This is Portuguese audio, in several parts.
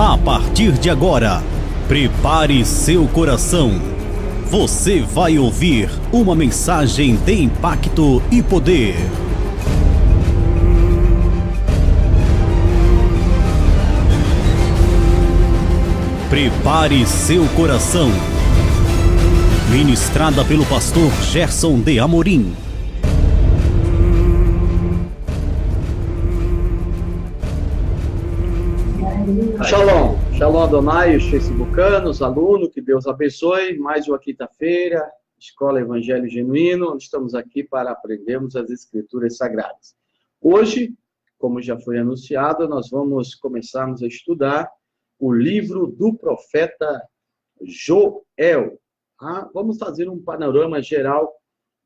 A partir de agora, prepare seu coração. Você vai ouvir uma mensagem de impacto e poder. Prepare seu coração. Ministrada pelo pastor Gerson de Amorim. Shalom, Shalom Adonai, os facebookanos, alunos, que Deus abençoe. Mais uma quinta-feira, Escola Evangelho Genuíno, estamos aqui para aprendermos as Escrituras Sagradas. Hoje, como já foi anunciado, nós vamos começarmos a estudar o livro do profeta Joel. Vamos fazer um panorama geral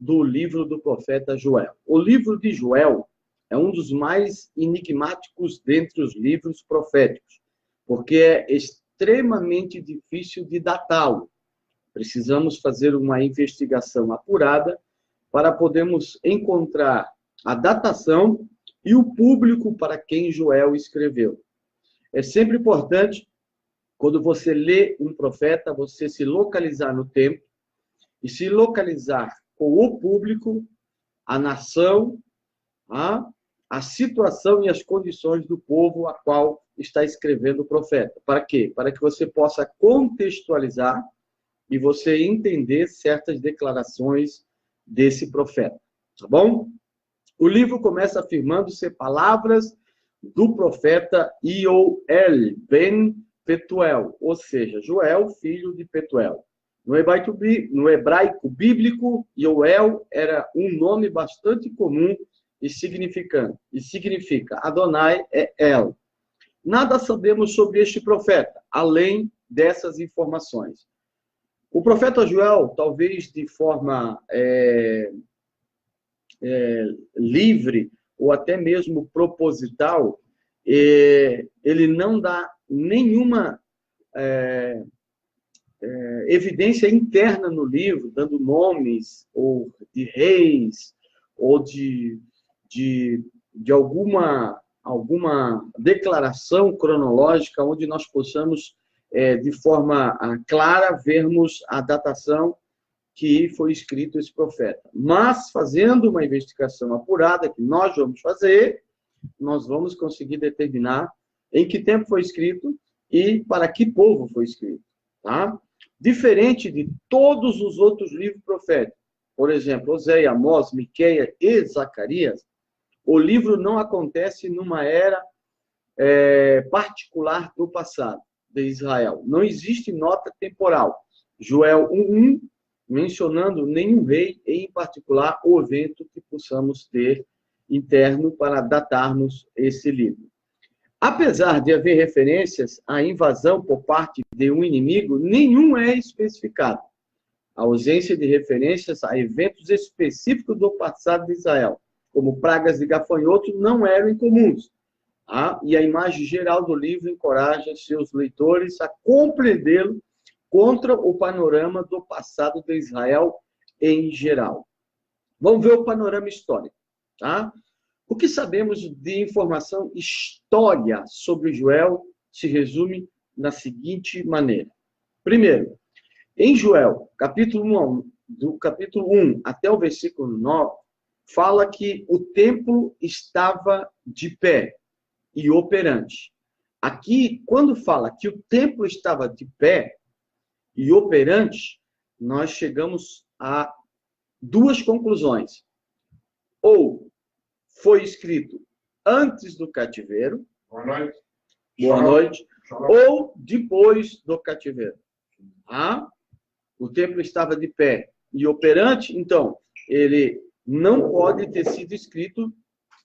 do livro do profeta Joel. O livro de Joel é um dos mais enigmáticos dentre os livros proféticos, porque é extremamente difícil de datá-lo. Precisamos fazer uma investigação apurada para podermos encontrar a datação e o público para quem Joel escreveu. É sempre importante, quando você lê um profeta, você se localizar no tempo e se localizar com o público, a nação, a situação e as condições do povo a qual está escrevendo o profeta. Para quê? Para que você possa contextualizar e você entender certas declarações desse profeta. Tá bom? O livro começa afirmando ser palavras do profeta Joel ben Petuel, ou seja, Joel, filho de Petuel. No hebraico bíblico, Joel era um nome bastante comum e significa Adonai é El. Nada sabemos sobre este profeta, além dessas informações. O profeta Joel, talvez de forma livre ou até mesmo proposital, ele não dá nenhuma evidência interna no livro, dando nomes ou de reis ou de alguma declaração cronológica onde nós possamos, de forma clara, vermos a datação que foi escrito esse profeta. Mas, fazendo uma investigação apurada, que nós vamos fazer, nós vamos conseguir determinar em que tempo foi escrito e para que povo foi escrito. Tá? Diferente de todos os outros livros proféticos, por exemplo, Oséias, Amós, Miqueias e Zacarias, o livro não acontece numa era particular do passado de Israel. Não existe nota temporal. Joel 1:1, mencionando nenhum rei, em particular o evento que possamos ter interno para datarmos esse livro. Apesar de haver referências à invasão por parte de um inimigo, nenhum é especificado. A ausência de referências a eventos específicos do passado de Israel, como pragas de gafanhotos, não eram incomuns. E a imagem geral do livro encoraja seus leitores a compreendê-lo contra o panorama do passado de Israel em geral. Vamos ver o panorama histórico. Tá? O que sabemos de informação história sobre Joel se resume da seguinte maneira. Primeiro, em Joel, do capítulo 1 até o versículo 9, fala que o templo estava de pé e operante. Aqui, quando fala que o templo estava de pé e operante, nós chegamos a duas conclusões. Ou foi escrito antes do cativeiro, boa noite, ou depois do cativeiro. O templo estava de pé e operante, então, ele não pode ter sido escrito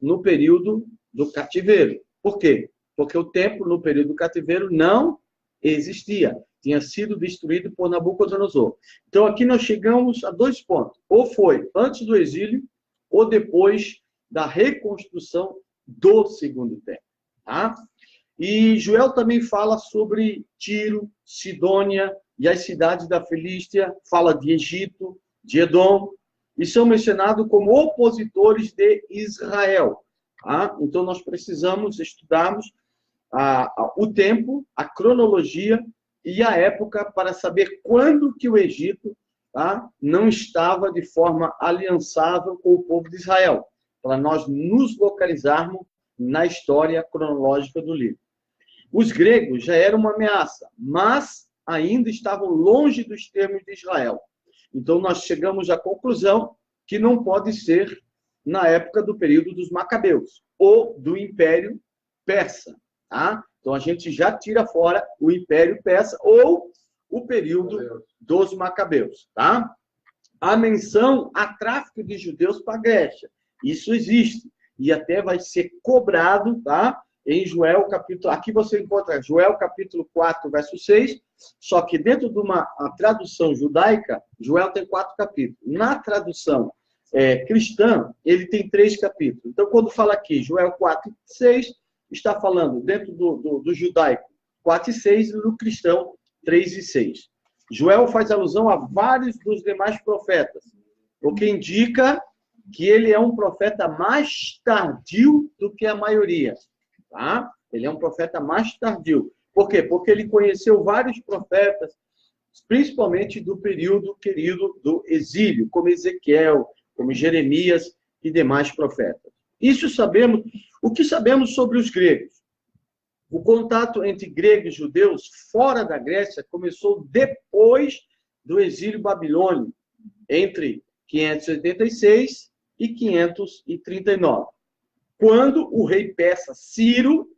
no período do cativeiro. Por quê? Porque o templo, no período do cativeiro, não existia. Tinha sido destruído por Nabucodonosor. Então, aqui nós chegamos a dois pontos. Ou foi antes do exílio, ou depois da reconstrução do segundo templo. Tá? E Joel também fala sobre Tiro, Sidônia e as cidades da Filístia, fala de Egito, de Edom, e são mencionados como opositores de Israel. Tá? Então, nós precisamos estudarmos o tempo, a cronologia e a época para saber quando que o Egito, tá, não estava de forma aliançável com o povo de Israel, para nós nos localizarmos na história cronológica do livro. Os gregos já eram uma ameaça, mas ainda estavam longe dos termos de Israel. Então, nós chegamos à conclusão que não pode ser na época do período dos Macabeus, ou do Império Persa. Tá? Então, a gente já tira fora o Império Persa ou o período dos Macabeus. Tá? A menção a tráfico de judeus para a Grécia. Isso existe. E até vai ser cobrado, tá? Em Joel, capítulo... Aqui você encontra Joel, capítulo 4, verso 6. Só que dentro de uma tradução judaica, Joel tem 4 capítulos. Na tradução cristã, ele tem 3 capítulos. Então, quando fala aqui, Joel 4, 6, está falando dentro do judaico 4 e 6, e no cristão 3 e 6. Joel faz alusão a vários dos demais profetas, o que indica que ele é um profeta mais tardio do que a maioria. Tá? Ele é um profeta mais tardio. Por quê? Porque ele conheceu vários profetas, principalmente do período querido do exílio, como Ezequiel, como Jeremias e demais profetas. Isso sabemos. O que sabemos sobre os gregos? O contato entre gregos e judeus fora da Grécia começou depois do exílio babilônico, entre 586 e 539, quando o rei persa Ciro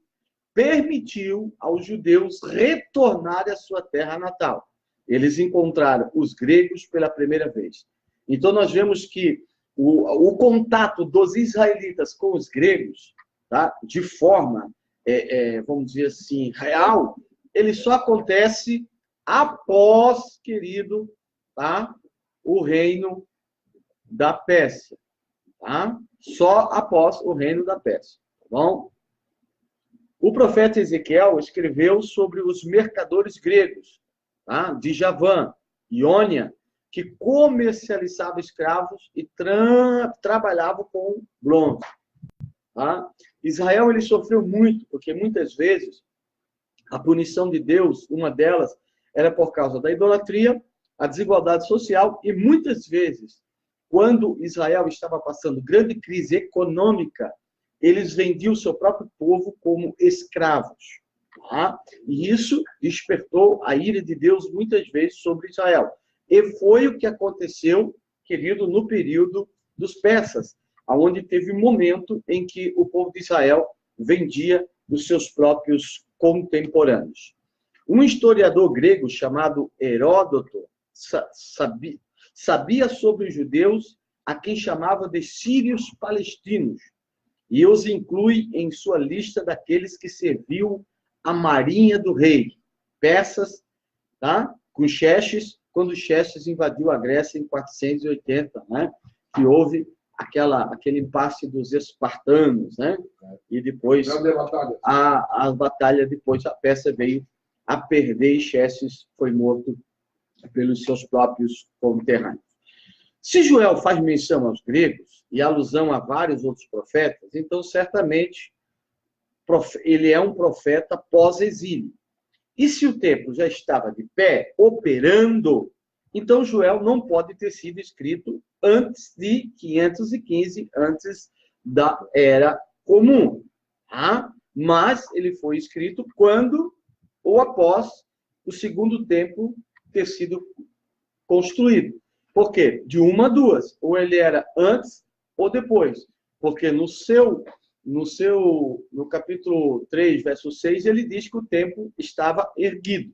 permitiu aos judeus retornarem à sua terra natal. Eles encontraram os gregos pela primeira vez. Então, nós vemos que o contato dos israelitas com os gregos, tá, de forma, vamos dizer assim, real, ele só acontece após, querido, tá, o reino da Pérsia. Tá? Só após o reino da Pérsia. Tá bom? O profeta Ezequiel escreveu sobre os mercadores gregos, tá? De Javã, Iônia, que comercializavam escravos e trabalhavam com bronze. Tá? Israel ele sofreu muito, porque muitas vezes a punição de Deus, uma delas, era por causa da idolatria, a desigualdade social e muitas vezes, quando Israel estava passando grande crise econômica, eles vendiam o seu próprio povo como escravos. Tá? E isso despertou a ira de Deus muitas vezes sobre Israel. E foi o que aconteceu, querido, no período dos persas, onde teve um momento em que o povo de Israel vendia os seus próprios contemporâneos. Um historiador grego chamado Heródoto sabia sobre os judeus a quem chamava de sírios palestinos e os inclui em sua lista daqueles que serviam a marinha do rei, persas, tá? Com Xerxes, quando Xerxes invadiu a Grécia em 480, né? Que houve aquele impasse dos espartanos, né? E depois a batalha, depois a Pérsia veio a perder e Xerxes foi morto pelos seus próprios conterrâneos. Se Joel faz menção aos gregos e alusão a vários outros profetas, então certamente ele é um profeta pós-exílio. E se o templo já estava de pé, operando, então Joel não pode ter sido escrito antes de 515, antes da Era Comum. Tá? Mas ele foi escrito quando ou após o segundo templo ter sido construído. Por quê? De uma a duas. Ou ele era antes ou depois. Porque no capítulo 3, verso 6, ele diz que o templo estava erguido.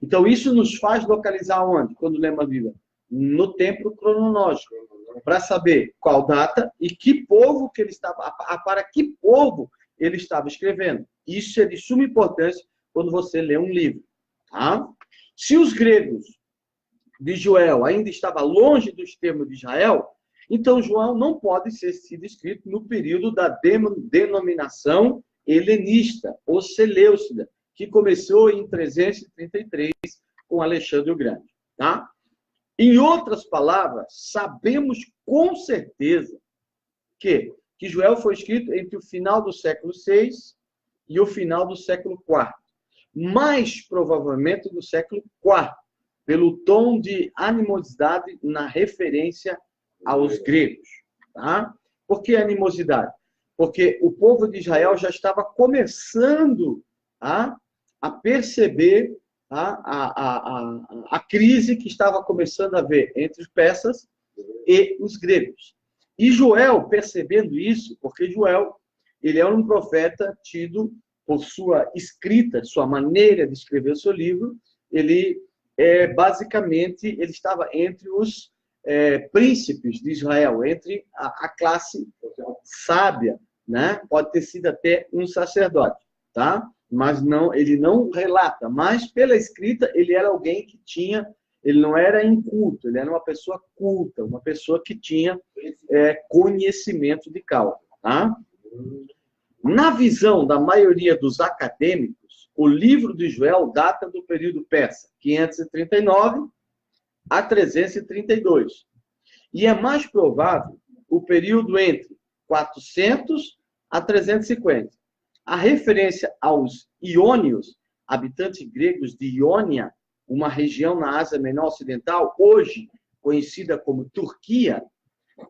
Então, isso nos faz localizar onde? Quando lemos a Bíblia? No tempo cronológico. Para saber qual data e que povo que ele estava, para que povo ele estava escrevendo. Isso é de suma importância quando você lê um livro. Tá? Se os gregos de Joel ainda estavam longe dos termos de Israel, então Joel não pode ser sido escrito no período da denominação helenista, ou Seleucida, que começou em 333 com Alexandre o Grande. Tá? Em outras palavras, sabemos com certeza que Joel foi escrito entre o final do século VI e o final do século IV. Mais provavelmente do século IV, pelo tom de animosidade na referência aos gregos. Tá? Por que animosidade? Porque o povo de Israel já estava começando a perceber a crise que estava começando a haver entre os persas e os gregos. E Joel, percebendo isso, porque Joel, ele é um profeta tido por sua escrita, sua maneira de escrever o seu livro, ele basicamente, ele estava entre os príncipes de Israel, entre a classe sábia, né? Pode ter sido até um sacerdote, tá? Mas não, ele não relata, mas pela escrita ele era alguém que tinha, ele não era inculto, ele era uma pessoa culta, uma pessoa que tinha conhecimento de causa, tá? Na visão da maioria dos acadêmicos, o livro de Joel data do período persa, 539 a 332. E é mais provável o período entre 400 a 350. A referência aos iônios, habitantes gregos de Iônia, uma região na Ásia Menor Ocidental, hoje conhecida como Turquia,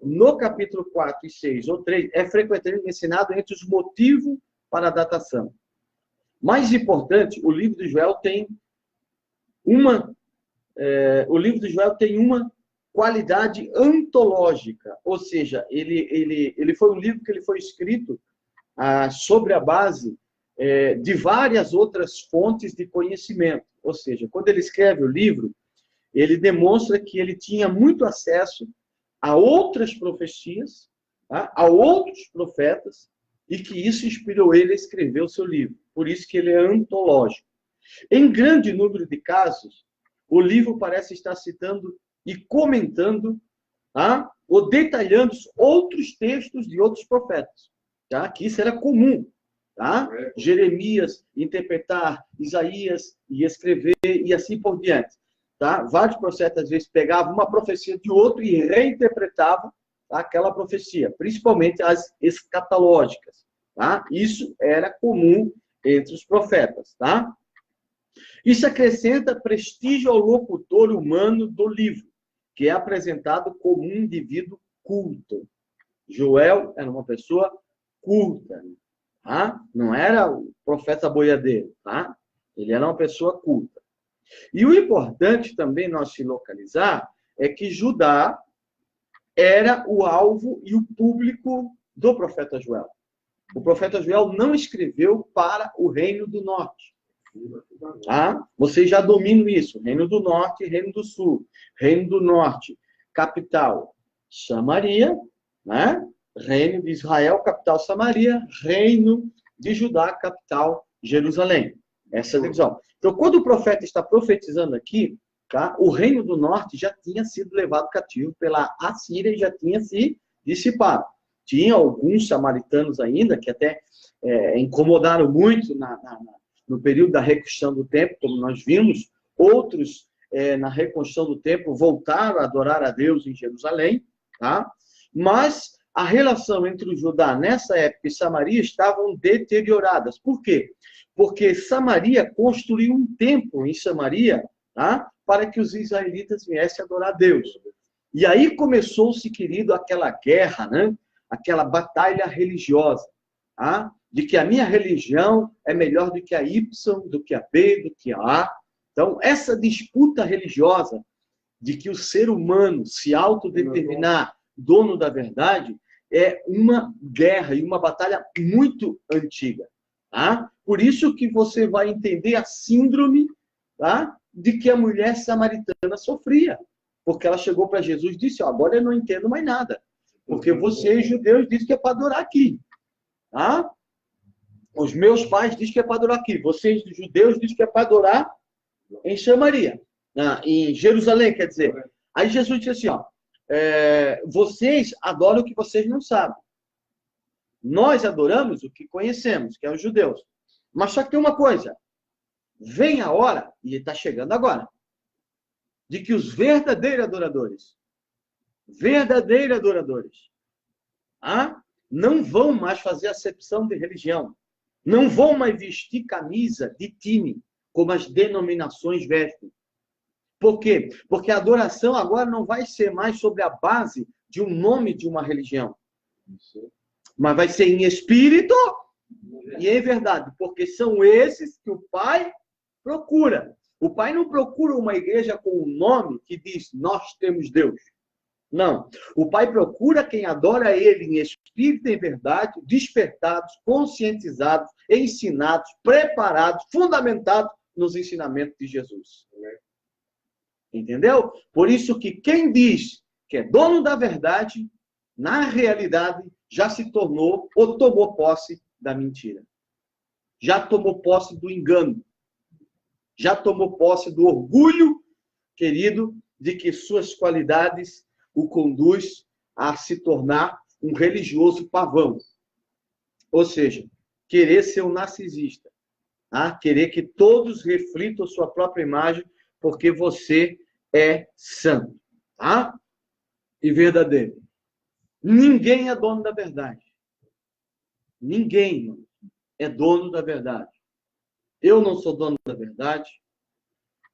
no capítulo 4 e 6 ou 3, é frequentemente mencionado entre os motivos para a datação. Mais importante, o livro de Joel tem uma qualidade antológica, ou seja, ele foi um livro que ele foi escrito sobre a base de várias outras fontes de conhecimento. Ou seja, quando ele escreve o livro, ele demonstra que ele tinha muito acesso a outras profecias, tá? A outros profetas, e que isso inspirou ele a escrever o seu livro. Por isso que ele é antológico. Em grande número de casos, o livro parece estar citando e comentando, tá? Ou detalhando outros textos de outros profetas, tá? Que isso era comum. Tá? Jeremias interpretar, Isaías e escrever, e assim por diante. Tá? Vários profetas, às vezes, pegavam uma profecia de outro e reinterpretavam, tá, aquela profecia, principalmente as escatológicas. Tá? Isso era comum entre os profetas. Tá? Isso acrescenta prestígio ao locutor humano do livro, que é apresentado como um indivíduo culto. Joel era uma pessoa culta. Tá? Não era o profeta boiadeiro. Tá? Ele era uma pessoa culta. E o importante também nós se localizar é que Judá era o alvo e o público do profeta Joel. O profeta Joel não escreveu para o Reino do Norte. Tá? Vocês já dominam isso. Reino do Norte e Reino do Sul. Reino do Norte, capital Samaria, né? Reino de Israel, capital Samaria. Reino de Judá, capital Jerusalém. Essa é a divisão. Então, quando o profeta está profetizando aqui, tá, o Reino do Norte já tinha sido levado cativo pela Assíria e já tinha se dissipado. Tinha alguns samaritanos ainda que até incomodaram muito no período da reconstrução do templo, como nós vimos. Outros, na reconstrução do templo, voltaram a adorar a Deus em Jerusalém. Tá? Mas a relação entre o Judá nessa época e Samaria estavam deterioradas. Por quê? Porque Samaria construiu um templo em Samaria, tá? Para que os israelitas viessem adorar a Deus. E aí começou-se, querido, aquela guerra, né? Aquela batalha religiosa, tá? De que a minha religião é melhor do que a Y, do que a B, do que a A. Então, essa disputa religiosa de que o ser humano se autodeterminar dono da verdade é uma guerra e uma batalha muito antiga. Tá? Por isso que você vai entender a síndrome, tá, de que a mulher samaritana sofria. Porque ela chegou para Jesus e disse, agora eu não entendo mais nada. Porque vocês, judeus, dizem que é para adorar aqui. Tá? Os meus pais dizem que é para adorar aqui. Vocês, judeus, dizem que é para adorar em Samaria. Em Jerusalém, quer dizer. Aí Jesus disse assim, vocês adoram o que vocês não sabem. Nós adoramos o que conhecemos, que é os judeus. Mas só que tem uma coisa. Vem a hora, e está chegando agora, de que os verdadeiros adoradores, não vão mais fazer acepção de religião. Não vão mais vestir camisa de time, como as denominações vestem. Por quê? Porque a adoração agora não vai ser mais sobre a base de um nome de uma religião. Mas vai ser em espírito e em verdade. Porque são esses que o Pai procura. O Pai não procura uma igreja com um nome que diz, nós temos Deus. Não. O Pai procura quem adora Ele em espírito e em verdade, despertados, conscientizados, ensinados, preparados, fundamentados nos ensinamentos de Jesus. Entendeu? Por isso que quem diz que é dono da verdade, na realidade, já se tornou ou tomou posse da mentira. Já tomou posse do engano. Já tomou posse do orgulho, querido, de que suas qualidades o conduz a se tornar um religioso pavão. Ou seja, querer ser um narcisista. Querer que todos reflitam sua própria imagem, porque você é santo. E verdadeiro. Ninguém é dono da verdade. Ninguém é dono da verdade. Eu não sou dono da verdade.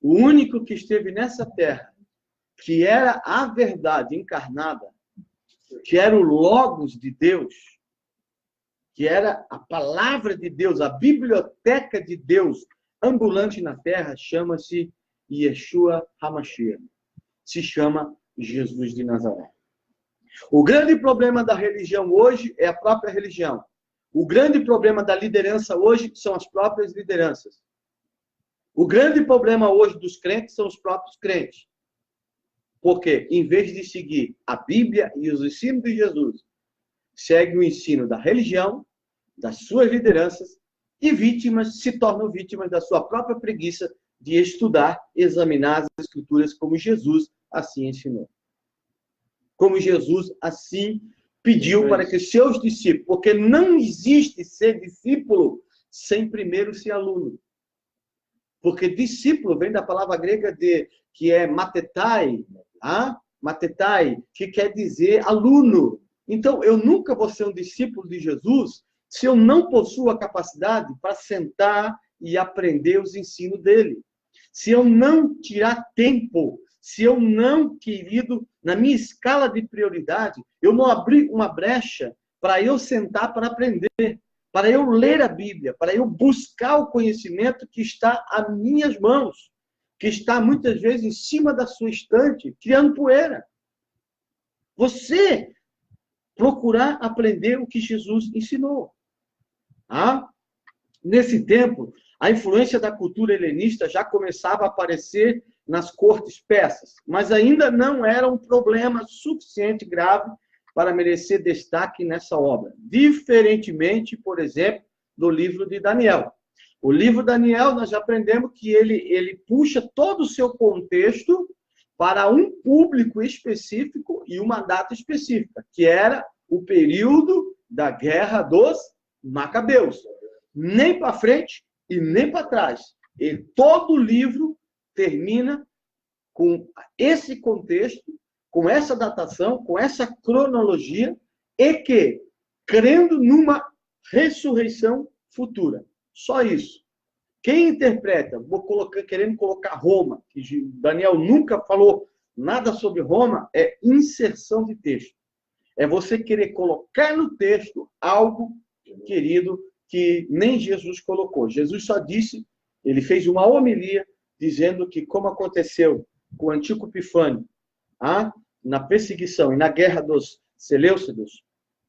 O único que esteve nessa terra, que era a verdade encarnada, que era o Logos de Deus, que era a palavra de Deus, a biblioteca de Deus ambulante na terra, chama-se Yeshua HaMashiach. Se chama Jesus de Nazaré. O grande problema da religião hoje é a própria religião. O grande problema da liderança hoje são as próprias lideranças. O grande problema hoje dos crentes são os próprios crentes. Porque, em vez de seguir a Bíblia e os ensinos de Jesus, segue o ensino da religião, das suas lideranças, e vítimas se tornam vítimas da sua própria preguiça de estudar, examinar as Escrituras como Jesus assim ensinou. Como Jesus assim pediu para que seus discípulos, porque não existe ser discípulo sem primeiro ser aluno. Porque discípulo vem da palavra grega que é matetai, matetai, que quer dizer aluno. Então, eu nunca vou ser um discípulo de Jesus se eu não possuo a capacidade para sentar e aprender os ensinos dele. Se eu não tirar tempo, se eu não, querido, na minha escala de prioridade, eu não abrir uma brecha para eu sentar para aprender, para eu ler a Bíblia, para eu buscar o conhecimento que está às minhas mãos, que está muitas vezes em cima da sua estante, criando poeira. Você procurar aprender o que Jesus ensinou. Nesse tempo, a influência da cultura helenista já começava a aparecer nas cortes persas, mas ainda não era um problema suficiente grave para merecer destaque nessa obra. Diferentemente, por exemplo, do livro de Daniel. O livro de Daniel, nós já aprendemos que ele puxa todo o seu contexto para um público específico e uma data específica, que era o período da Guerra dos Macabeus. Nem para frente e nem para trás. E todo o livro termina com esse contexto, com essa datação, com essa cronologia, e que, crendo numa ressurreição futura. Só isso. Quem interpreta, querendo colocar Roma, que Daniel nunca falou nada sobre Roma, é inserção de texto. É você querer colocar no texto algo, querido, que nem Jesus colocou. Jesus só disse, ele fez uma homilia, dizendo que, como aconteceu com o Antíoco Epifânio, na perseguição e na guerra dos Seleucidos,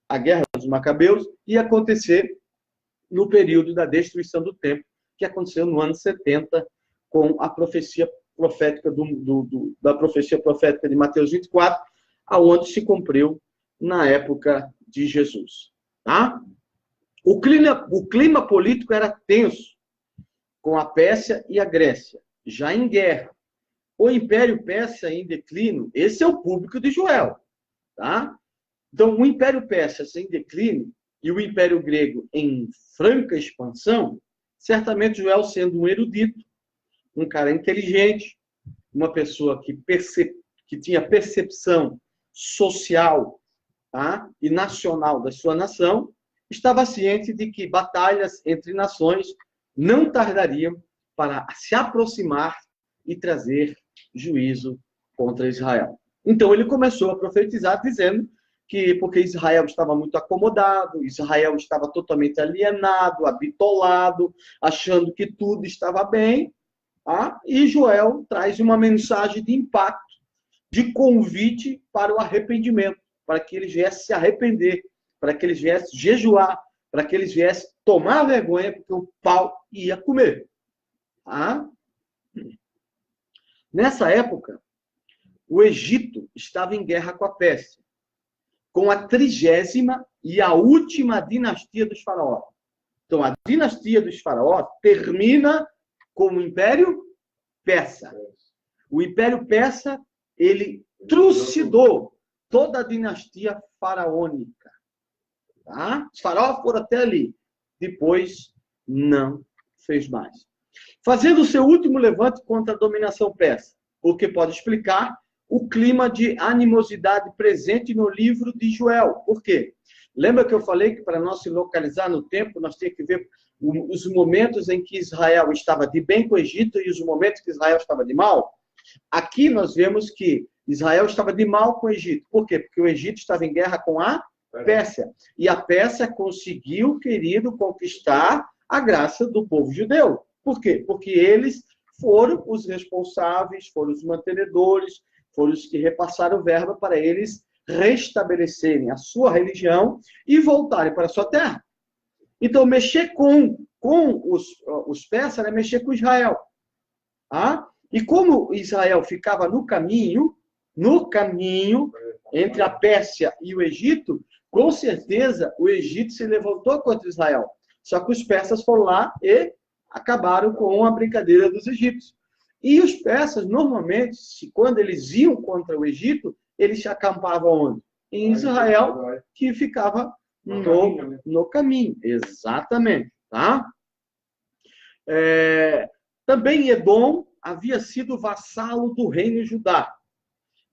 a guerra dos Macabeus, ia acontecer no período da destruição do templo, que aconteceu no ano 70, com a profecia profética da profecia profética de Mateus 24, aonde se cumpriu na época de Jesus. O clima político era tenso, com a Pérsia e a Grécia, já em guerra. O Império Persa em declínio, esse é o público de Joel. Então, o Império Persa em declínio e o Império Grego em franca expansão, certamente Joel, sendo um erudito, um cara inteligente, uma pessoa que tinha percepção social e nacional da sua nação, estava ciente de que batalhas entre nações não tardariam para se aproximar e trazer juízo contra Israel. Então ele começou a profetizar dizendo que porque Israel estava muito acomodado, Israel estava totalmente alienado, habitolado, achando que tudo estava bem, e Joel traz uma mensagem de impacto, de convite para o arrependimento, para que eles viessem se arrepender, para que eles viessem jejuar, para que eles viessem tomar vergonha, porque o pau ia comer. Nessa época, o Egito estava em guerra com a Pérsia, com a 30ª e a última dinastia dos faraós. Então, a dinastia dos faraós termina com o Império Persa. O Império Persa, ele trucidou toda a dinastia faraônica. Os faraós foram até ali. Depois, não fez mais. Fazendo o seu último levante contra a dominação persa, o que pode explicar o clima de animosidade presente no livro de Joel. Por quê? Lembra que eu falei que para nós se localizar no tempo, nós temos que ver os momentos em que Israel estava de bem com o Egito e os momentos que Israel estava de mal? Aqui nós vemos que Israel estava de mal com o Egito. Por quê? Porque o Egito estava em guerra com a Pérsia. E a Pérsia conseguiu, querido, conquistar a graça do povo judeu. Por quê? Porque eles foram os responsáveis, foram os mantenedores, foram os que repassaram verba para eles restabelecerem a sua religião e voltarem para a sua terra. Então, mexer com os persas era mexer com Israel. E como Israel ficava no caminho entre a Pérsia e o Egito, com certeza o Egito se levantou contra Israel. Só que os persas foram lá e acabaram com a brincadeira dos egípcios. E os persas, normalmente, quando eles iam contra o Egito, eles se acampavam onde? Em Israel, que ficava no caminho. Exatamente. Também Edom havia sido vassalo do reino Judá,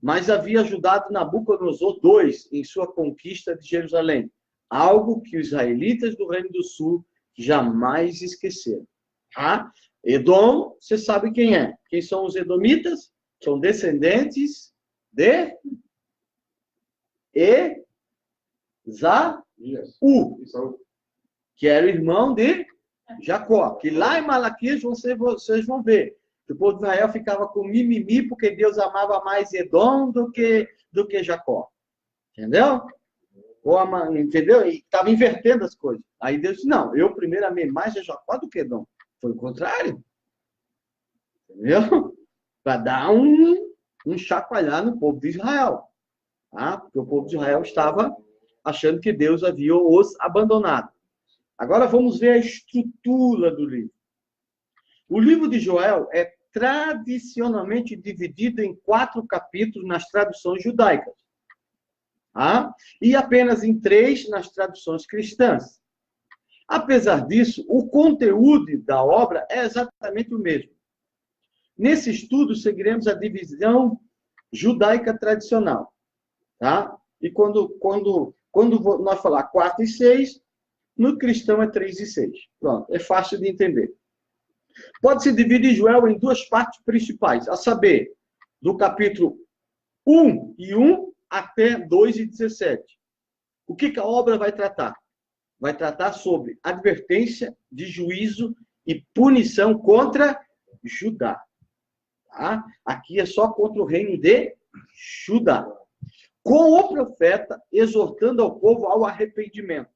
mas havia ajudado Nabucodonosor II em sua conquista de Jerusalém. Algo que os israelitas do Reino do Sul jamais esqueceram. Edom, você sabe quem é? Quem são os edomitas? São descendentes de Esaú, que era o irmão de Jacó. Que lá em Malaquias vocês vão ver que o povo de Israel ficava com mimimi porque Deus amava mais Edom do que Jacó. Entendeu? Entendeu? E estava invertendo as coisas. Aí Deus disse, não, eu primeiro amei mais a Jacó do que Edom. Foi o contrário. Entendeu? Para dar um chacoalhar no povo de Israel. Porque o povo de Israel estava achando que Deus havia os abandonado. Agora vamos ver a estrutura do livro. O livro de Joel é tradicionalmente dividido em 4 capítulos nas traduções judaicas. E apenas em 3 nas traduções cristãs. Apesar disso, o conteúdo da obra é exatamente o mesmo. Nesse estudo, seguiremos a divisão judaica tradicional. E quando nós falar 4 e 6, no cristão é 3 e 6. Pronto, é fácil de entender. Pode-se dividir Joel em 2 partes principais, a saber, do capítulo 1 até 2 e 17. O que a obra vai tratar? Vai tratar sobre advertência de juízo e punição contra Judá. Aqui é só contra o reino de Judá. Com o profeta exortando ao povo ao arrependimento.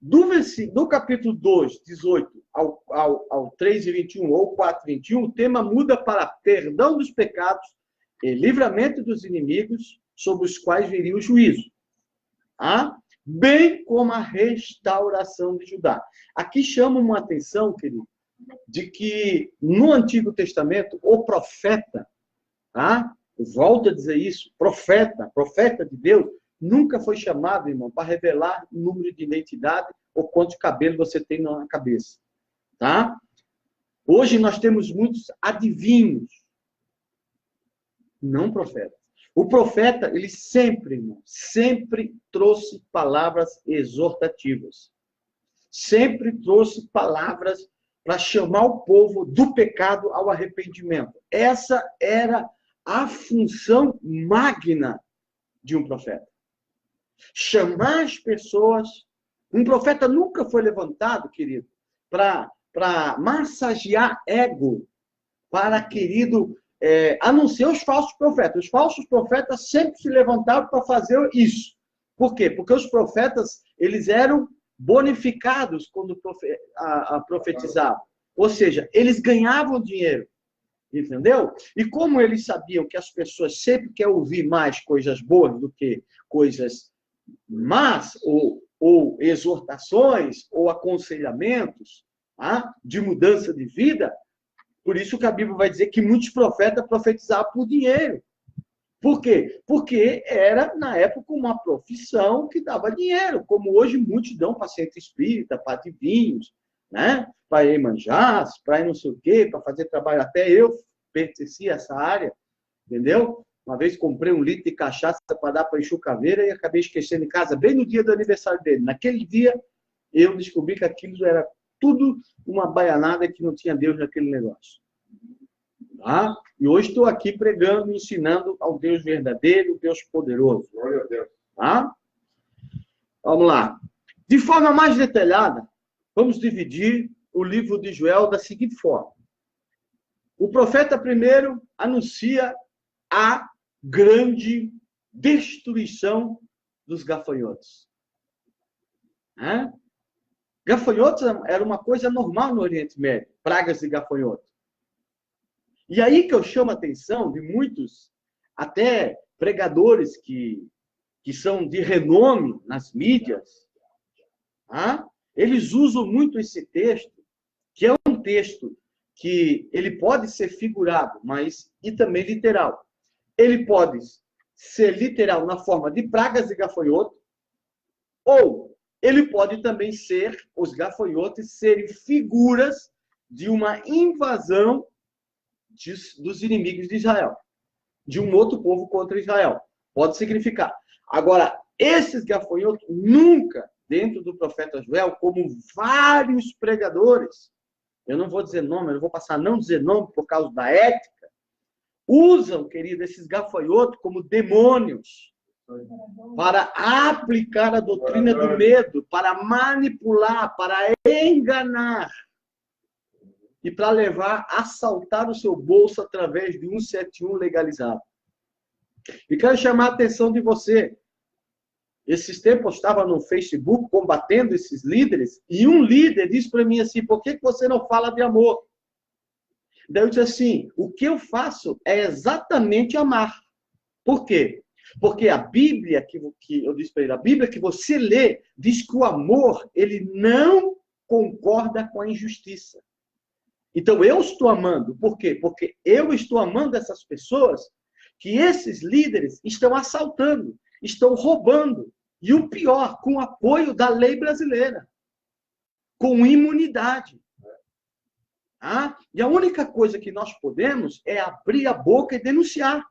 Do capítulo 2, 18 ao 3 e 21 ou 4 e 21, o tema muda para perdão dos pecados e livramento dos inimigos sobre os quais viria o juízo. Bem como a restauração de Judá. Aqui chama uma atenção, querido, de que no Antigo Testamento, o profeta, volto a dizer isso, profeta de Deus, nunca foi chamado, irmão, para revelar o número de identidade ou quanto cabelo você tem na cabeça. Hoje nós temos muitos adivinhos, não profetas. O profeta, ele sempre, irmão, sempre trouxe palavras exortativas. Sempre trouxe palavras para chamar o povo do pecado ao arrependimento. Essa era a função magna de um profeta. Chamar as pessoas. Um profeta nunca foi levantado, querido, para massagear ego, para, querido, a não ser os falsos profetas. Os falsos profetas sempre se levantaram para fazer isso. Por quê? Porque os profetas, eles eram bonificados quando profetizavam. Ou seja, eles ganhavam dinheiro. Entendeu? E como eles sabiam que as pessoas sempre querem ouvir mais coisas boas do que coisas más, ou exortações, ou aconselhamentos de mudança de vida, por isso que a Bíblia vai dizer que muitos profetas profetizavam por dinheiro. Por quê? Porque era, na época, uma profissão que dava dinheiro, como hoje muitos dão para centro espírita, para adivinhos, né? Para Iemanjás, para ir não sei o quê, para fazer trabalho. Até eu pertencia a essa área, entendeu? Uma vez comprei 1 litro de cachaça para dar para Exu Caveira e acabei esquecendo em casa, bem no dia do aniversário dele. Naquele dia, eu descobri que aquilo era tudo uma baianada, que não tinha Deus naquele negócio. Tá? E hoje estou aqui pregando, ensinando ao Deus verdadeiro, Deus poderoso. Glória a Deus. Tá? Vamos lá. De forma mais detalhada, vamos dividir o livro de Joel da seguinte forma. O profeta primeiro anuncia a grande destruição dos gafanhotos. Gafanhotos era uma coisa normal no Oriente Médio, pragas de gafanhoto. E aí que eu chamo a atenção de muitos, até pregadores que são de renome nas mídias, eles usam muito esse texto, que é um texto que ele pode ser figurado, mas e também literal. Ele pode ser literal na forma de pragas de gafanhoto, ou ele pode também ser, os gafanhotos serem figuras de uma invasão dos inimigos de Israel, de um outro povo contra Israel. Pode significar. Agora, esses gafanhotos nunca, dentro do profeta Joel, como vários pregadores, eu não vou dizer nome, eu vou passar a não dizer nome por causa da ética, usam, querido, esses gafanhotos como demônios para aplicar a doutrina do medo, para manipular, para enganar e para levar a assaltar o seu bolso através de 171 legalizado. E quero chamar a atenção de você. Esses tempos eu estava no Facebook combatendo esses líderes e um líder disse para mim assim, por que você não fala de amor? Daí eu disse assim, o que eu faço é exatamente amar. Por quê? Porque a Bíblia, que eu disse para ele, a Bíblia que você lê, diz que o amor, ele não concorda com a injustiça. Então, eu estou amando. Por quê? Porque eu estou amando essas pessoas que esses líderes estão assaltando, estão roubando. E o pior, com apoio da lei brasileira. Com imunidade. E a única coisa que nós podemos é abrir a boca e denunciar.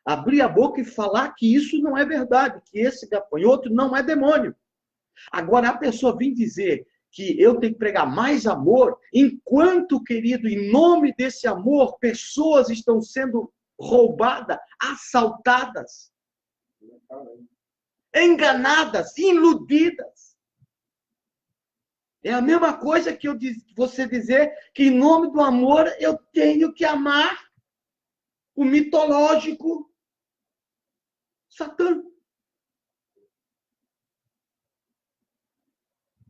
Abrir a boca e falar que isso não é verdade, que esse gafanhoto não é demônio. Agora, a pessoa vir dizer que eu tenho que pregar mais amor, enquanto, querido, em nome desse amor, pessoas estão sendo roubadas, assaltadas, enganadas, iludidas. É a mesma coisa que você dizer que, em nome do amor, eu tenho que amar o mitológico Satã.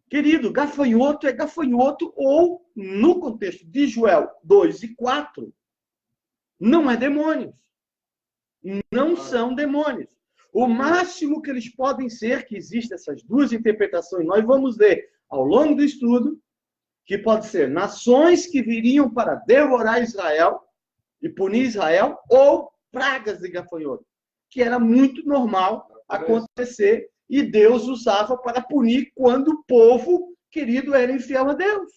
Querido, gafanhoto é gafanhoto, ou, no contexto de Joel 2 e 4, não é demônios. Não são demônios. O máximo que eles podem ser, que existem essas duas interpretações, nós vamos ver ao longo do estudo, que pode ser nações que viriam para devorar Israel e punir Israel, ou pragas de gafanhoto, que era muito normal acontecer, e Deus usava para punir quando o povo, querido, era infiel a Deus.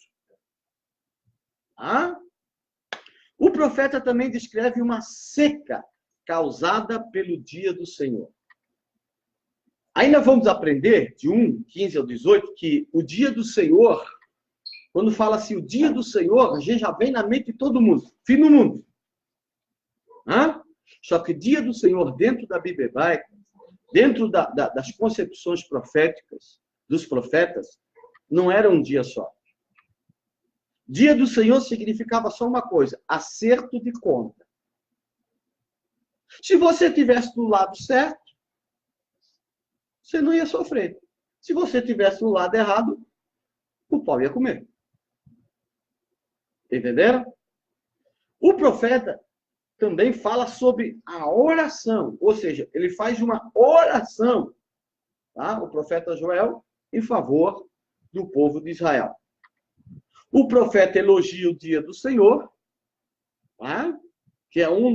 O profeta também descreve uma seca causada pelo dia do Senhor. Ainda vamos aprender, de 1:15 ao 18, que o dia do Senhor, quando fala assim, o dia do Senhor, a gente já vem na mente de todo mundo, fim do mundo. Hã? Só que dia do Senhor, dentro da Bíblia hebraica, dentro das concepções proféticas, dos profetas, não era um dia só. Dia do Senhor significava só uma coisa, acerto de conta. Se você estivesse do lado certo, você não ia sofrer. Se você estivesse do lado errado, o pau ia comer. Entenderam? O profeta também fala sobre a oração, ou seja, ele faz uma oração, tá? O profeta Joel, em favor do povo de Israel. O profeta elogia o dia do Senhor, tá? Que é um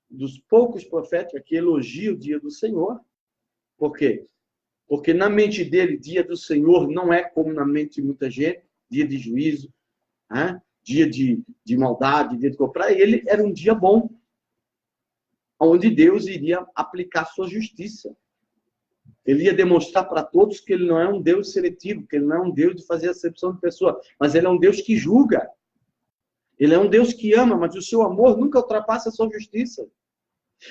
dos poucos profetas que elogia o dia do Senhor. Por quê? Porque na mente dele, dia do Senhor não é como na mente de muita gente, dia de juízo, tá? Dia de maldade, dia de... Para ele era um dia bom, onde Deus iria aplicar sua justiça. Ele ia demonstrar para todos que ele não é um Deus seletivo, que ele não é um Deus de fazer acepção de pessoa, mas ele é um Deus que julga. Ele é um Deus que ama, mas o seu amor nunca ultrapassa a sua justiça.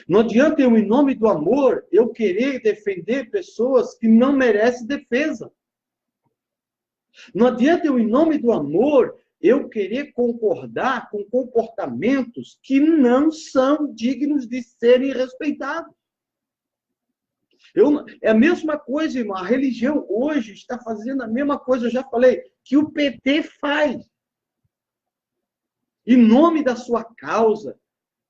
Não adianta eu, em nome do amor, eu querer defender pessoas que não merecem defesa. Não adianta eu, em nome do amor, eu querer concordar com comportamentos que não são dignos de serem respeitados. É a mesma coisa, irmão. A religião hoje está fazendo a mesma coisa, eu já falei, que o PT faz. Em nome da sua causa,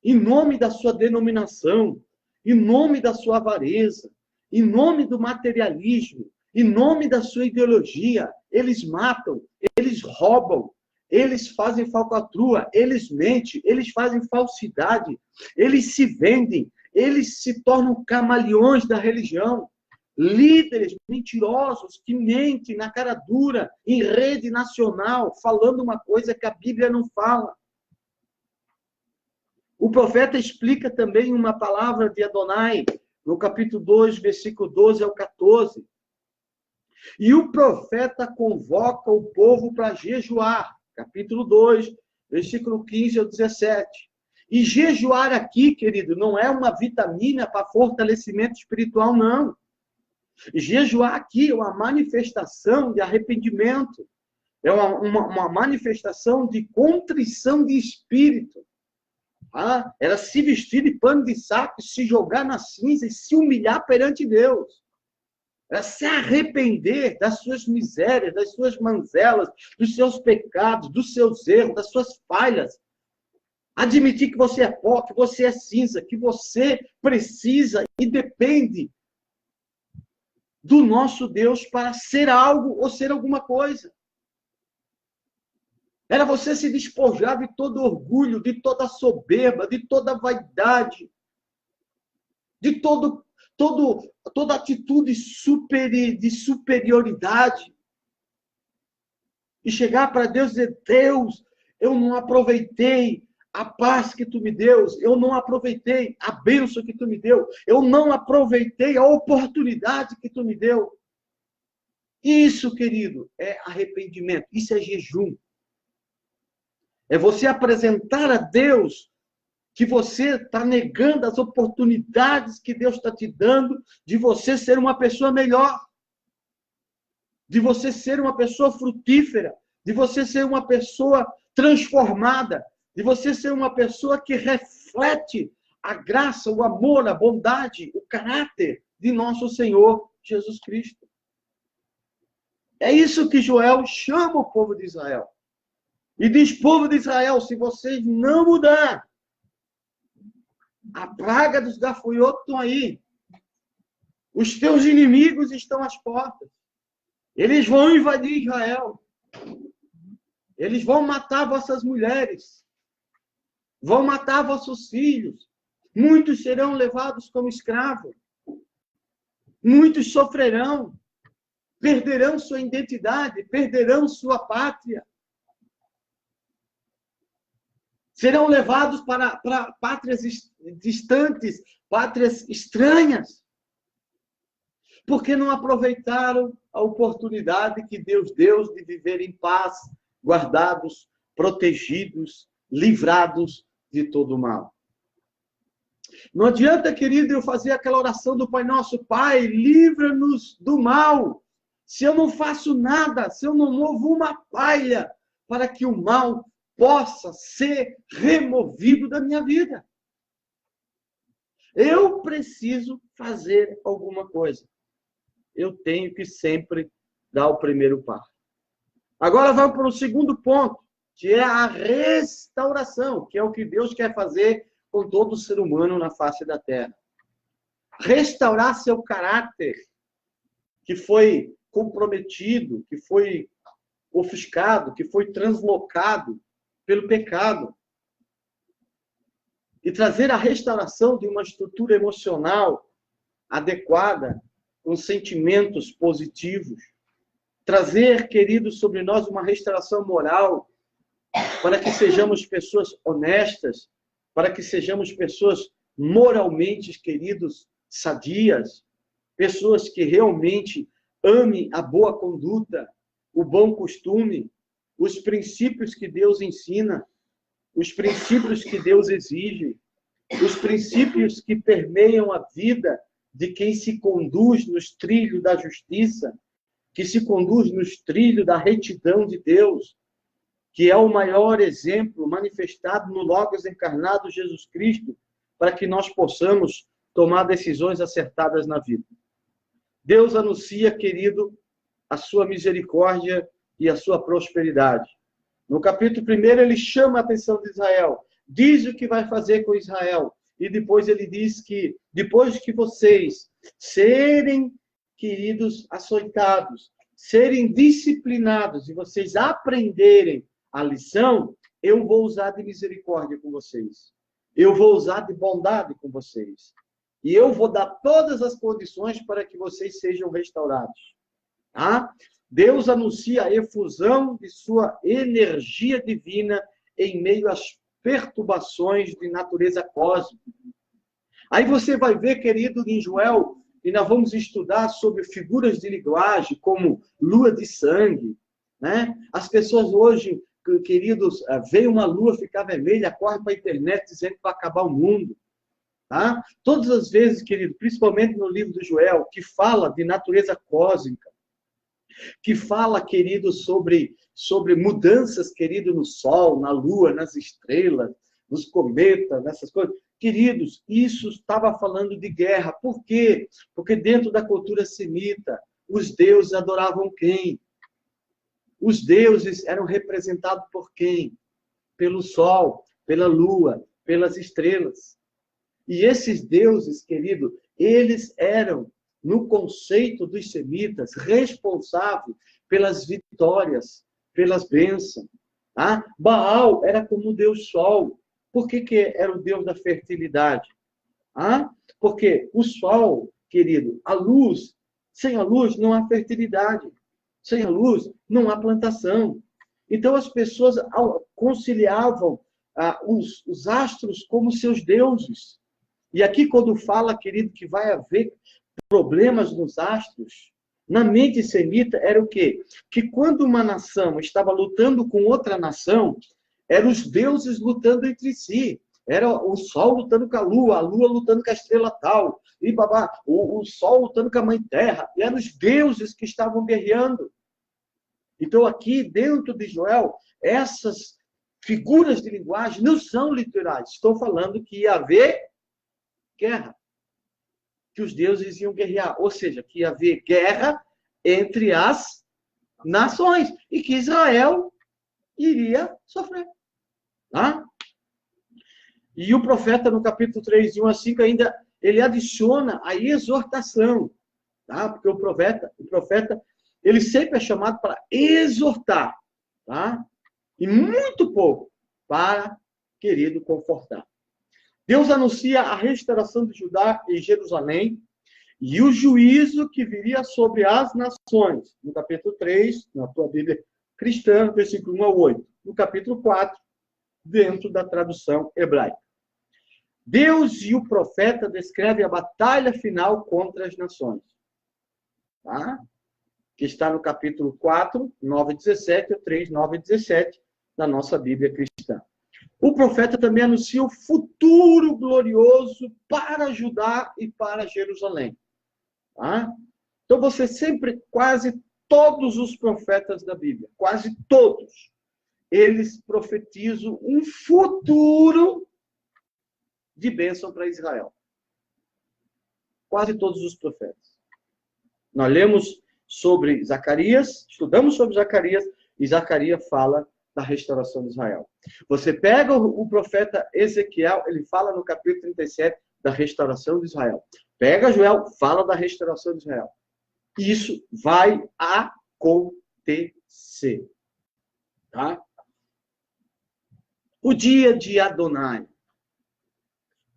em nome da sua denominação, em nome da sua avareza, em nome do materialismo, em nome da sua ideologia, eles matam, eles roubam, eles fazem falcatrua, eles mentem, eles fazem falsidade, eles se vendem, eles se tornam camaleões da religião. Líderes mentirosos que mentem na cara dura, em rede nacional, falando uma coisa que a Bíblia não fala. O profeta explica também uma palavra de Adonai, no capítulo 2, versículo 12 ao 14. E o profeta convoca o povo para jejuar, capítulo 2, versículo 15 ao 17. E jejuar aqui, querido, não é uma vitamina para fortalecimento espiritual, não. Jejuar aqui é uma manifestação de arrependimento. É uma manifestação de contrição de espírito. Era se vestir de pano de saco, se jogar na cinza e se humilhar perante Deus. Era se arrepender das suas misérias, das suas manzelas, dos seus pecados, dos seus erros, das suas falhas. Admitir que você é pó, que você é cinza, que você precisa e depende do nosso Deus para ser algo ou ser alguma coisa. Era você se despojar de todo orgulho, de toda soberba, de toda vaidade, de toda atitude de superioridade. E chegar para Deus e dizer, Deus, eu não aproveitei a paz que tu me deu, eu não aproveitei a bênção que tu me deu, eu não aproveitei a oportunidade que tu me deu. Isso, querido, é arrependimento, isso é jejum. É você apresentar a Deus que você está negando as oportunidades que Deus está te dando de você ser uma pessoa melhor, de você ser uma pessoa frutífera, de você ser uma pessoa transformada, de você ser uma pessoa que reflete a graça, o amor, a bondade, o caráter de nosso Senhor Jesus Cristo. É isso que Joel chama o povo de Israel. E diz, povo de Israel, se vocês não mudar, a praga dos gafanhotos estão aí. Os teus inimigos estão às portas. Eles vão invadir Israel. Eles vão matar vossas mulheres. Vão matar vossos filhos. Muitos serão levados como escravos. Muitos sofrerão. Perderão sua identidade. Perderão sua pátria. Serão levados para pátrias distantes, pátrias estranhas, porque não aproveitaram a oportunidade que Deus deu de viver em paz, guardados, protegidos, livrados de todo o mal. Não adianta, querido, eu fazer aquela oração do Pai Nosso: Pai, livra-nos do mal. Se eu não faço nada, se eu não movo uma palha para que o mal possa ser removido da minha vida. Eu preciso fazer alguma coisa. Eu tenho que sempre dar o primeiro passo. Agora vamos para o segundo ponto, que é a restauração, que é o que Deus quer fazer com todo ser humano na face da terra. Restaurar seu caráter, que foi comprometido, que foi ofuscado, que foi translocado pelo pecado. E trazer a restauração de uma estrutura emocional adequada, com sentimentos positivos. Trazer, queridos, sobre nós uma restauração moral, para que sejamos pessoas honestas, para que sejamos pessoas moralmente, queridos, sadias, pessoas que realmente amem a boa conduta, o bom costume, os princípios que Deus ensina, os princípios que Deus exige, os princípios que permeiam a vida de quem se conduz nos trilhos da justiça, que se conduz nos trilhos da retidão de Deus, que é o maior exemplo manifestado no Logos encarnado Jesus Cristo, para que nós possamos tomar decisões acertadas na vida. Deus anuncia, querido, a sua misericórdia e a sua prosperidade. No capítulo 1, ele chama a atenção de Israel, diz o que vai fazer com Israel, e depois ele diz que, depois que vocês serem, queridos, açoitados, serem disciplinados, e vocês aprenderem a lição, eu vou usar de misericórdia com vocês. Eu vou usar de bondade com vocês. E eu vou dar todas as condições para que vocês sejam restaurados. Tá? Deus anuncia a efusão de sua energia divina em meio às perturbações de natureza cósmica. Aí você vai ver, querido, em Joel, e nós vamos estudar sobre figuras de linguagem, como lua de sangue, né? As pessoas hoje, queridos, veem uma lua ficar vermelha, correm para a internet dizendo que vai acabar o mundo. Tá? Todas as vezes, querido, principalmente no livro do Joel, que fala de natureza cósmica, que fala, querido, sobre mudanças, querido, no Sol, na Lua, nas estrelas, nos cometas, nessas coisas. Queridos, isso estava falando de guerra. Por quê? Porque dentro da cultura semita, os deuses adoravam quem? Os deuses eram representados por quem? Pelo Sol, pela Lua, pelas estrelas. E esses deuses, querido, eles eram, no conceito dos semitas, responsáveis pelas vitórias, pelas bênçãos. Tá? Baal era como o Deus Sol. Por que era o Deus da fertilidade? Porque o Sol, querido, a luz, sem a luz não há fertilidade. Sem a luz não há plantação. Então as pessoas conciliavam os astros como seus deuses. E aqui quando fala, querido, que vai haver problemas nos astros, na mente semita era o quê? Que quando uma nação estava lutando com outra nação, eram os deuses lutando entre si. Era o Sol lutando com a Lua lutando com a estrela tal, e o Sol lutando com a Mãe Terra. E eram os deuses que estavam guerreando. Então aqui, dentro de Joel, essas figuras de linguagem não são literais. Estou falando que ia haver guerra. Que os deuses iam guerrear. Ou seja, que ia haver guerra entre as nações. E que Israel iria sofrer. Tá? E o profeta, no capítulo 3, de 1 a 5, ainda ele adiciona a exortação. Tá? Porque o profeta, ele sempre é chamado para exortar. Tá? E muito pouco para, querido, confortar. Deus anuncia a restauração de Judá e Jerusalém e o juízo que viria sobre as nações. No capítulo 3, na tua Bíblia cristã, versículo 1 ao 8. No capítulo 4, dentro da tradução hebraica. Deus e o profeta descrevem a batalha final contra as nações. Tá? Que está no capítulo 4, 9 e 17, ou 3, 9 e 17, da nossa Bíblia cristã. O profeta também anuncia o futuro glorioso para Judá e para Jerusalém. Tá? Então, você sempre, quase todos os profetas da Bíblia, quase todos, eles profetizam um futuro de bênção para Israel. Quase todos os profetas. Nós lemos sobre Zacarias, estudamos sobre Zacarias, e Zacarias fala da restauração de Israel. Você pega o profeta Ezequiel, ele fala no capítulo 37 da restauração de Israel. Pega Joel, fala da restauração de Israel. Isso vai acontecer. Tá? O dia de Adonai.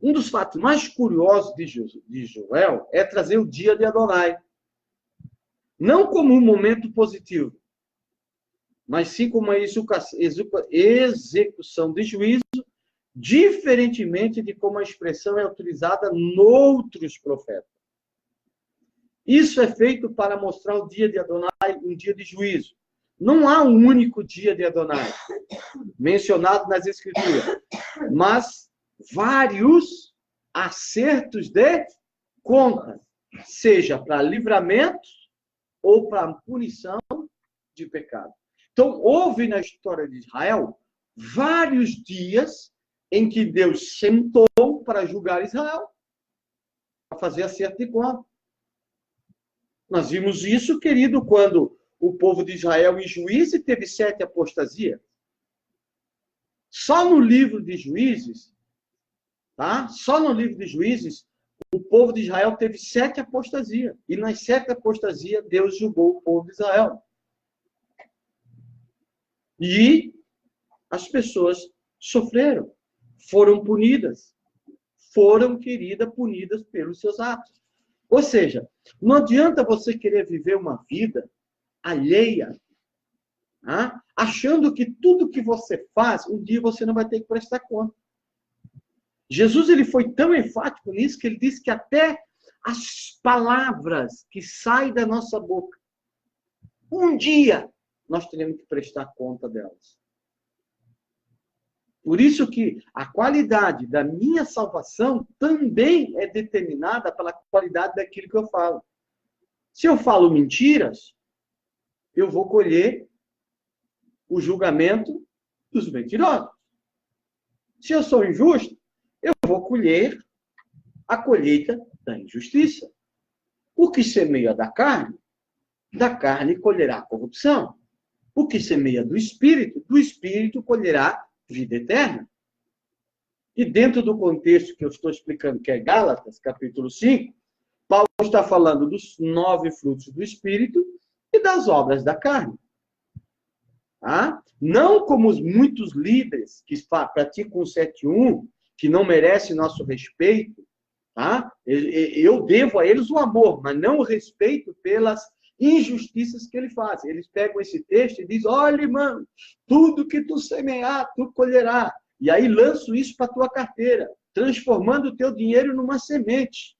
Um dos fatos mais curiosos de Joel é trazer o dia de Adonai. Não como um momento positivo, mas sim como uma execução de juízo, diferentemente de como a expressão é utilizada noutros profetas. Isso é feito para mostrar o dia de Adonai, um dia de juízo. Não há um único dia de Adonai mencionado nas Escrituras, mas vários acertos de contas, seja para livramento ou para punição de pecado. Então, houve na história de Israel vários dias em que Deus sentou para julgar Israel, para fazer acerto de contas. Nós vimos isso, querido, quando o povo de Israel em Juízes teve 7 apostasias. Só no livro de Juízes, tá? Só no livro de Juízes, o povo de Israel teve 7 apostasias. E nas 7 apostasias, Deus julgou o povo de Israel. E as pessoas sofreram, foram punidas. Foram, querida, punidas pelos seus atos. Ou seja, não adianta você querer viver uma vida alheia, tá? Achando que tudo que você faz, um dia você não vai ter que prestar conta. Jesus ele foi tão enfático nisso que ele disse que até as palavras que saem da nossa boca, um dia nós teremos que prestar conta delas. Por isso que a qualidade da minha salvação também é determinada pela qualidade daquilo que eu falo. Se eu falo mentiras, eu vou colher o julgamento dos mentirosos. Se eu sou injusto, eu vou colher a colheita da injustiça. O que semeia da carne colherá corrupção. O que semeia do espírito colherá vida eterna. E dentro do contexto que eu estou explicando, que é Gálatas, capítulo 5, Paulo está falando dos 9 frutos do espírito e das obras da carne. Tá? Não como os muitos líderes que praticam o 7.1, que não merecem nosso respeito. Tá? Eu devo a eles o amor, mas não o respeito pelas injustiças que ele faz. Eles pegam esse texto e dizem, olha, irmão, tudo que tu semear, tu colherá. E aí lanço isso para a tua carteira, transformando o teu dinheiro numa semente.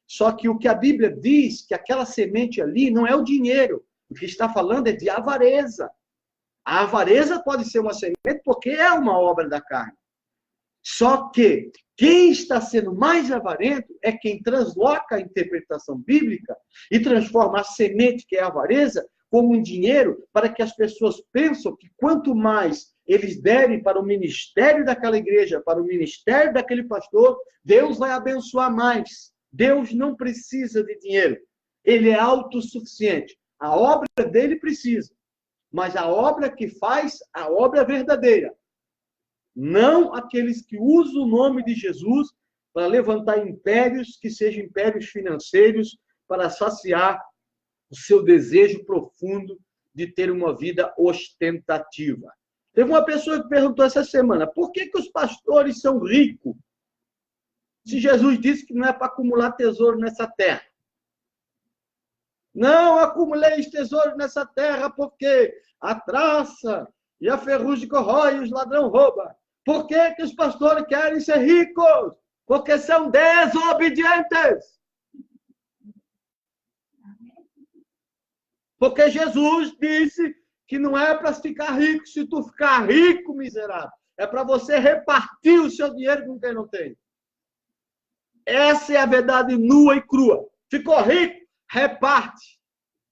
Só que o que a Bíblia diz, que aquela semente ali não é o dinheiro. O que está falando é de avareza. A avareza pode ser uma semente porque é uma obra da carne. Só que quem está sendo mais avarento é quem transloca a interpretação bíblica e transforma a semente, que é a avareza, como um dinheiro, para que as pessoas pensam que quanto mais eles derem para o ministério daquela igreja, para o ministério daquele pastor, Deus vai abençoar mais. Deus não precisa de dinheiro. Ele é autossuficiente. A obra dele precisa. Mas a obra que faz, a obra verdadeira. Não aqueles que usam o nome de Jesus para levantar impérios, que sejam impérios financeiros, para saciar o seu desejo profundo de ter uma vida ostentativa. Teve uma pessoa que perguntou essa semana, por que os pastores são ricos? Se Jesus disse que não é para acumular tesouro nessa terra. Não acumuleis tesouro nessa terra, porque a traça e a ferrugem corrói e os ladrões roubam. Por que que os pastores querem ser ricos? Porque são desobedientes. Porque Jesus disse que não é para ficar rico se tu ficar rico, miserável. É para você repartir o seu dinheiro com quem não tem. Essa é a verdade nua e crua. Ficou rico? Reparte.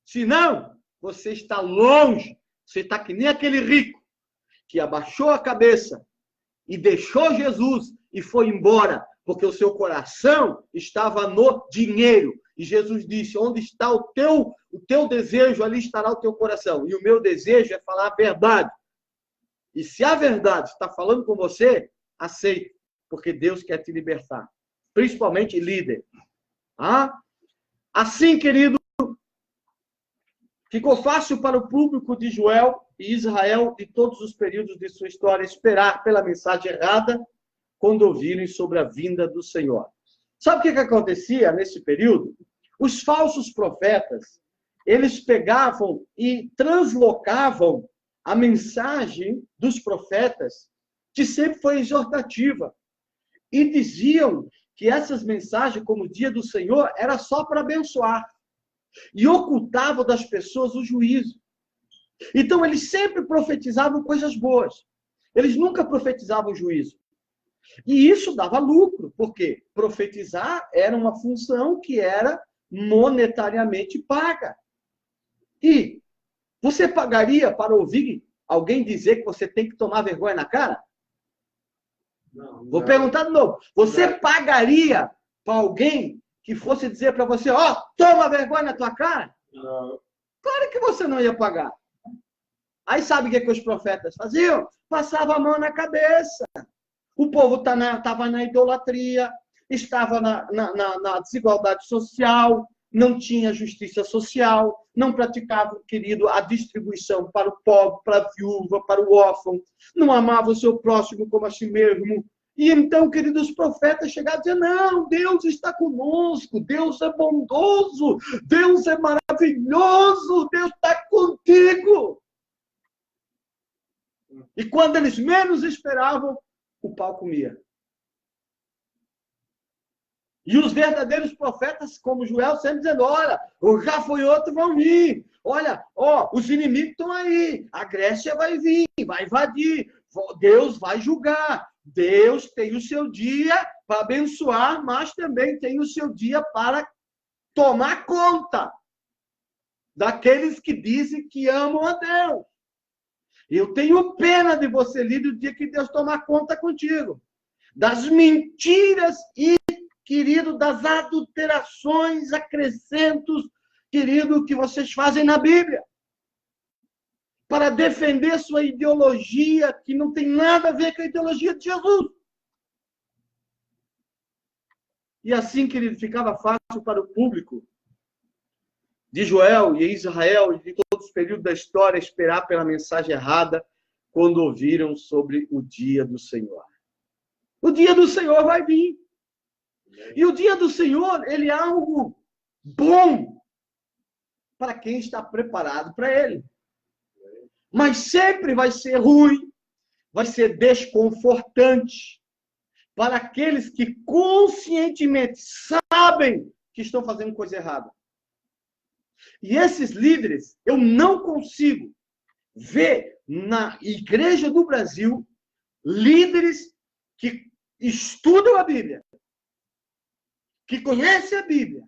Se não, você está longe. Você está que nem aquele rico que abaixou a cabeça e deixou Jesus e foi embora, porque o seu coração estava no dinheiro. E Jesus disse, onde está o teu desejo, ali estará o teu coração. E o meu desejo é falar a verdade. E se a verdade está falando com você, aceite, porque Deus quer te libertar. Principalmente líder. Assim, querido, ficou fácil para o público de Joel e Israel, de todos os períodos de sua história, esperar pela mensagem errada quando ouvirem sobre a vinda do Senhor. Sabe o que acontecia nesse período? Os falsos profetas, eles pegavam e translocavam a mensagem dos profetas, que sempre foi exortativa, e diziam que essas mensagens, como o dia do Senhor, era só para abençoar, e ocultavam das pessoas o juízo. Então, eles sempre profetizavam coisas boas. Eles nunca profetizavam juízo. E isso dava lucro, porque profetizar era uma função que era monetariamente paga. E você pagaria para ouvir alguém dizer que você tem que tomar vergonha na cara? Não. Vou perguntar de novo. Você pagaria para alguém que fosse dizer para você, toma vergonha na tua cara? Não. Claro que você não ia pagar. Aí sabe o que os profetas faziam? Passavam a mão na cabeça. O povo estava na idolatria, estava na desigualdade social, não tinha justiça social, não praticava, querido, a distribuição para o pobre, para a viúva, para o órfão, não amava o seu próximo como a si mesmo. E então, queridos, os profetas chegaram a dizer, não, Deus está conosco, Deus é bondoso, Deus é maravilhoso, Deus está contigo. E quando eles menos esperavam, o pau comia. E os verdadeiros profetas, como Joel, sempre dizendo, olha, já foi outro, vão vir. Olha, os inimigos estão aí. A Grécia vai vir, vai invadir. Deus vai julgar. Deus tem o seu dia para abençoar, mas também tem o seu dia para tomar conta daqueles que dizem que amam a Deus. Eu tenho pena de você, líder, o dia que Deus tomar conta contigo. Das mentiras e, querido, das adulterações, acrescentos, querido, que vocês fazem na Bíblia. Para defender sua ideologia, que não tem nada a ver com a ideologia de Jesus. E assim, querido, ficava fácil para o público de Joel e Israel, e de todos os períodos da história, esperar pela mensagem errada quando ouviram sobre o dia do Senhor. O dia do Senhor vai vir. E o dia do Senhor, ele é algo bom para quem está preparado para ele. Mas sempre vai ser ruim, vai ser desconfortante para aqueles que conscientemente sabem que estão fazendo coisa errada. E esses líderes, eu não consigo ver na igreja do Brasil líderes que estudam a Bíblia, que conhecem a Bíblia,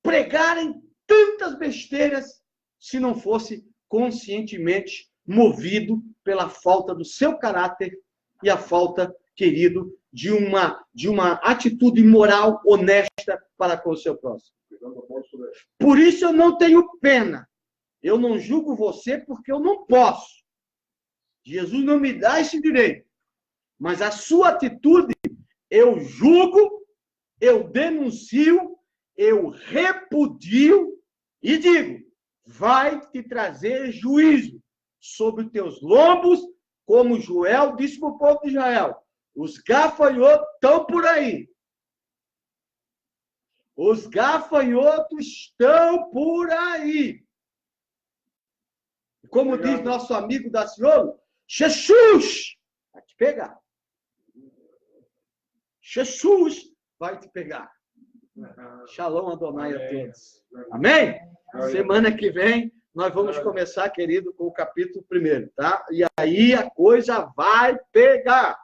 pregarem tantas besteiras se não fosse conscientemente movido pela falta do seu caráter e a falta, querido, de uma atitude moral honesta para com o seu próximo. Por isso eu não tenho pena. Eu não julgo você porque eu não posso. Jesus não me dá esse direito. Mas a sua atitude, eu julgo, eu denuncio, eu repudio e digo, vai te trazer juízo sobre os teus lombos, como Joel disse para o povo de Israel. Os gafanhotos estão por aí. Os gafanhotos estão por aí. Como diz nosso amigo Daciolo, Jesus Vai te pegar. Jesus vai te pegar. Shalom Adonai a todos. Amém? Semana que vem, nós vamos começar, querido, com o capítulo 1, tá? E aí a coisa vai pegar.